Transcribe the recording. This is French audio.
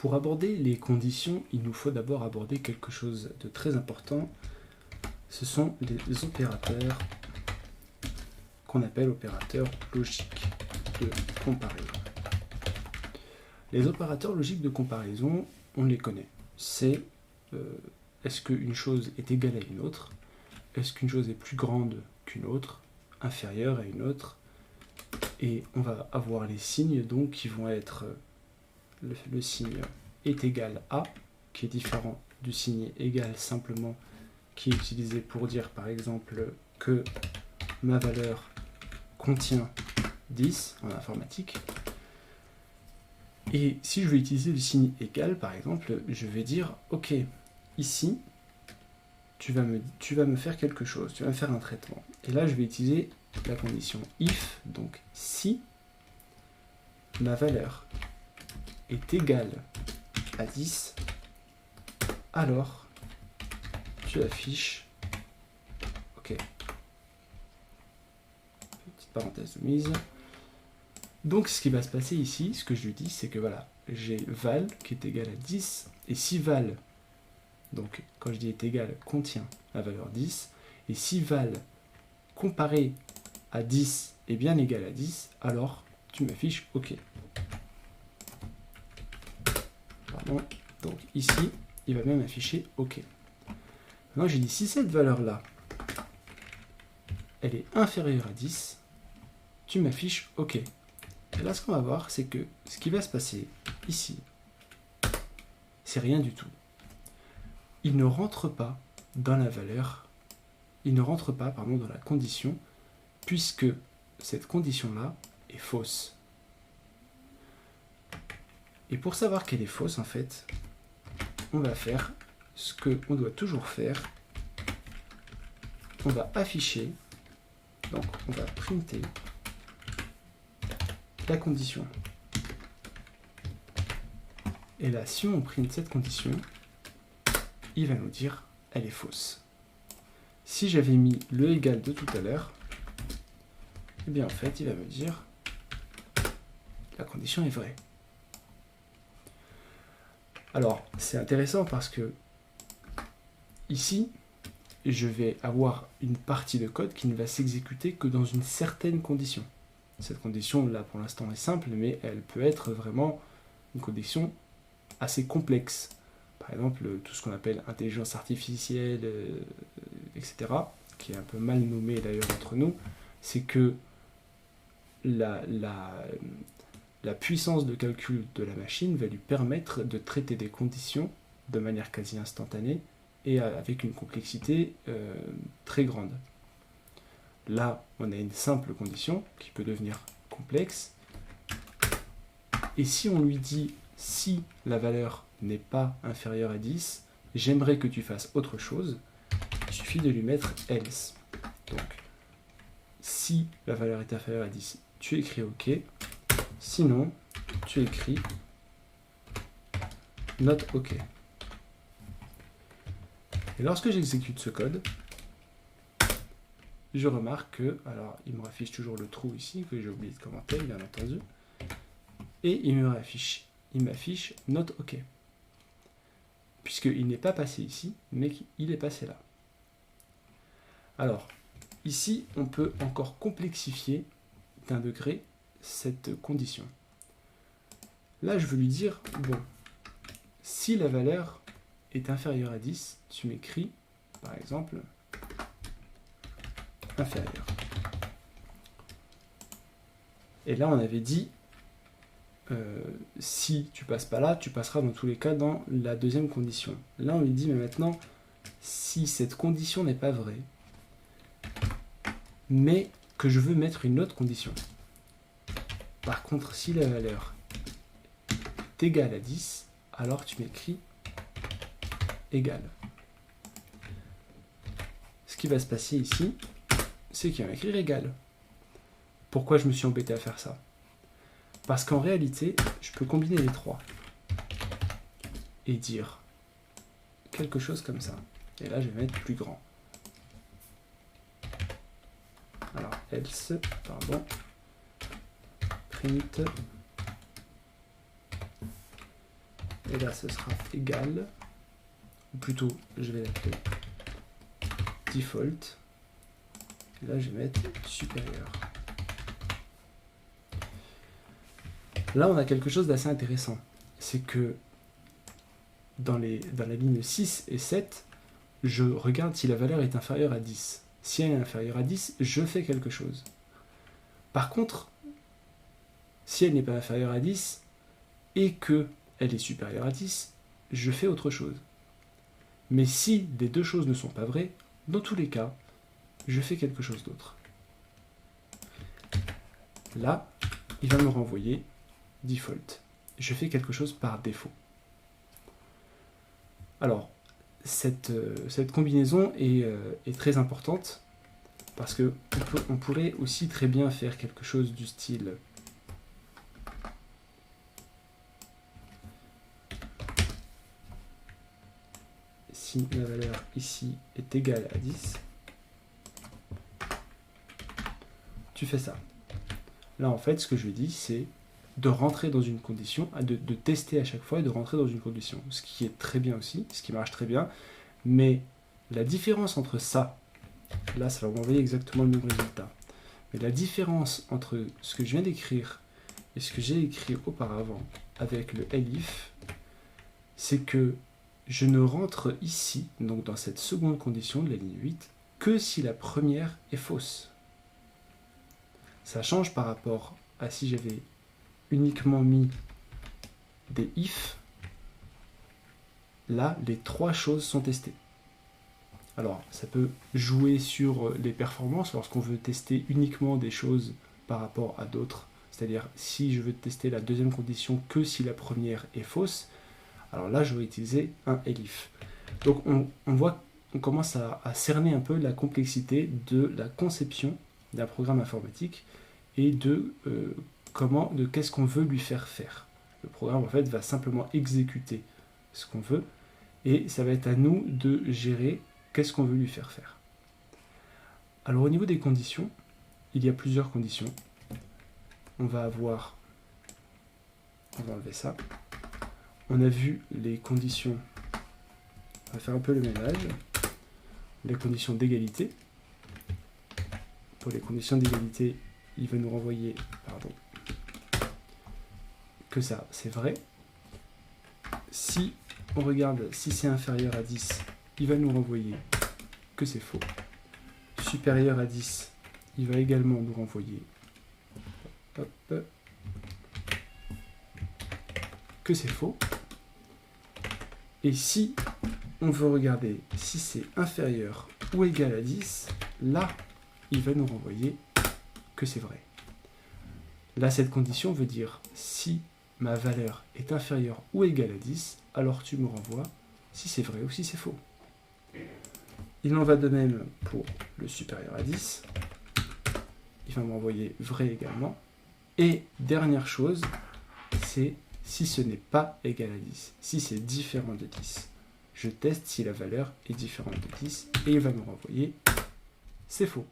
pour aborder les conditions, il nous faut d'abord aborder quelque chose de très important. Ce sont les opérateurs qu'on appelle opérateurs logiques de comparaison. Les opérateurs logiques de comparaison, on les connaît. C'est est-ce qu'une chose est égale à une autre? Est-ce qu'une chose est plus grande qu'une autre? Inférieure à une autre? Et on va avoir les signes donc qui vont être le signe est égal à, qui est différent du signe égal simplement, qui est utilisé pour dire par exemple que ma valeur contient 10 en informatique. Et si je veux utiliser le signe égal par exemple, je vais dire ok, ici tu vas me faire quelque chose, tu vas me faire un traitement. Et là je vais utiliser la condition if, donc si ma valeur est égale à 10, alors tu affiches OK. Petite parenthèse de mise. Donc ce qui va se passer ici, ce que je lui dis, c'est que voilà, j'ai val qui est égal à 10, et si val, donc quand je dis est égal, contient la valeur 10, et si val comparé à 10 est bien égal à 10, alors tu m'affiches OK. Pardon. Donc ici, il va même afficher OK. Maintenant, j'ai dit si cette valeur-là, elle est inférieure à 10, tu m'affiches OK. Et là, ce qu'on va voir, c'est que ce qui va se passer ici, c'est rien du tout. Il ne rentre pas dans la valeur, il ne rentre pas, pardon, dans la condition, puisque cette condition-là est fausse. Et pour savoir qu'elle est fausse, en fait, on va faire ce qu'on doit toujours faire. On va afficher, donc on va printer la condition. Et là, si on print cette condition, il va nous dire elle est fausse. Si j'avais mis le égal de tout à l'heure, eh bien en fait, il va me dire la condition est vraie. Alors, c'est intéressant parce que ici, je vais avoir une partie de code qui ne va s'exécuter que dans une certaine condition. Cette condition, là, pour l'instant, est simple, mais elle peut être vraiment une condition assez complexe. Par exemple, tout ce qu'on appelle intelligence artificielle, etc., qui est un peu mal nommé d'ailleurs entre nous, c'est que la puissance de calcul de la machine va lui permettre de traiter des conditions de manière quasi instantanée et avec une complexité très grande. Là, on a une simple condition qui peut devenir complexe. Et si on lui dit si la valeur n'est pas inférieure à 10, j'aimerais que tu fasses autre chose, il suffit de lui mettre else. Donc, si la valeur est inférieure à 10, tu écris OK. Sinon, tu écris not OK. Et lorsque j'exécute ce code, je remarque que, alors il me affiche toujours le trou ici, que j'ai oublié de commenter, bien entendu, et il m'affiche not OK. Puisqu'il n'est pas passé ici, mais il est passé là. Alors, ici, on peut encore complexifier d'un degré cette condition. Là, je veux lui dire, bon, si la valeur est inférieure à 10, tu m'écris, par exemple, inférieur. Et là, on avait dit, si tu passes pas là, tu passeras dans tous les cas dans la deuxième condition. Là, on lui dit, mais maintenant, si cette condition n'est pas vraie, mais que je veux mettre une autre condition. Par contre, si la valeur est égale à 10, alors tu m'écris égal. Ce qui va se passer ici, c'est qu'il va m'écrire égal. Pourquoi je me suis embêté à faire ça? Parce qu'en réalité, je peux combiner les trois et dire quelque chose comme ça. Et là, je vais mettre plus grand. Alors, else, pardon, print Et là, ce sera égal, ou plutôt, je vais l'appeler default. Et là, je vais mettre supérieur. Là, on a quelque chose d'assez intéressant. C'est que dans la ligne 6 et 7, je regarde si la valeur est inférieure à 10. Si elle est inférieure à 10, je fais quelque chose. Par contre, si elle n'est pas inférieure à 10 et qu'elle est supérieure à 10, je fais autre chose. Mais si les deux choses ne sont pas vraies, dans tous les cas, je fais quelque chose d'autre. Là, il va me renvoyer default. Je fais quelque chose par défaut. Alors, cette combinaison est très importante parce qu'on pourrait aussi très bien faire quelque chose du style si la valeur ici est égale à 10, tu fais ça. Là, en fait, ce que je dis, c'est de rentrer dans une condition, de tester à chaque fois et de rentrer dans une condition. Ce qui est très bien aussi, ce qui marche très bien. Mais la différence entre ça, là, ça va m'envoyer exactement le même résultat. Mais la différence entre ce que je viens d'écrire et ce que j'ai écrit auparavant avec le elif, c'est que je ne rentre ici, donc dans cette seconde condition de la ligne 8, que si la première est fausse. Ça change par rapport à si j'avais uniquement mis des if. Là, les trois choses sont testées. Alors, ça peut jouer sur les performances lorsqu'on veut tester uniquement des choses par rapport à d'autres. C'est-à-dire, si je veux tester la deuxième condition que si la première est fausse, alors là, je vais utiliser un elif. Donc, on voit, on commence à cerner un peu la complexité de la conception d'un programme informatique et de qu'est-ce qu'on veut lui faire faire. Le programme, en fait, va simplement exécuter ce qu'on veut et ça va être à nous de gérer qu'est-ce qu'on veut lui faire faire. Alors, au niveau des conditions, il y a plusieurs conditions. On va enlever ça. On a vu les conditions, on va faire un peu le ménage, les conditions d'égalité. Pour les conditions d'égalité, il va nous renvoyer, que ça, c'est vrai. Si on regarde, si c'est inférieur à 10, il va nous renvoyer que c'est faux. Supérieur à 10, il va également nous renvoyer que c'est faux. Et si on veut regarder si c'est inférieur ou égal à 10, là, il va nous renvoyer que c'est vrai. Là, cette condition veut dire si ma valeur est inférieure ou égale à 10, alors tu me renvoies si c'est vrai ou si c'est faux. Il en va de même pour le supérieur à 10. Il va me renvoyer vrai également. Et dernière chose, c'est si ce n'est pas égal à 10, si c'est différent de 10. Je teste si la valeur est différente de 10 et il va me renvoyer c'est faux.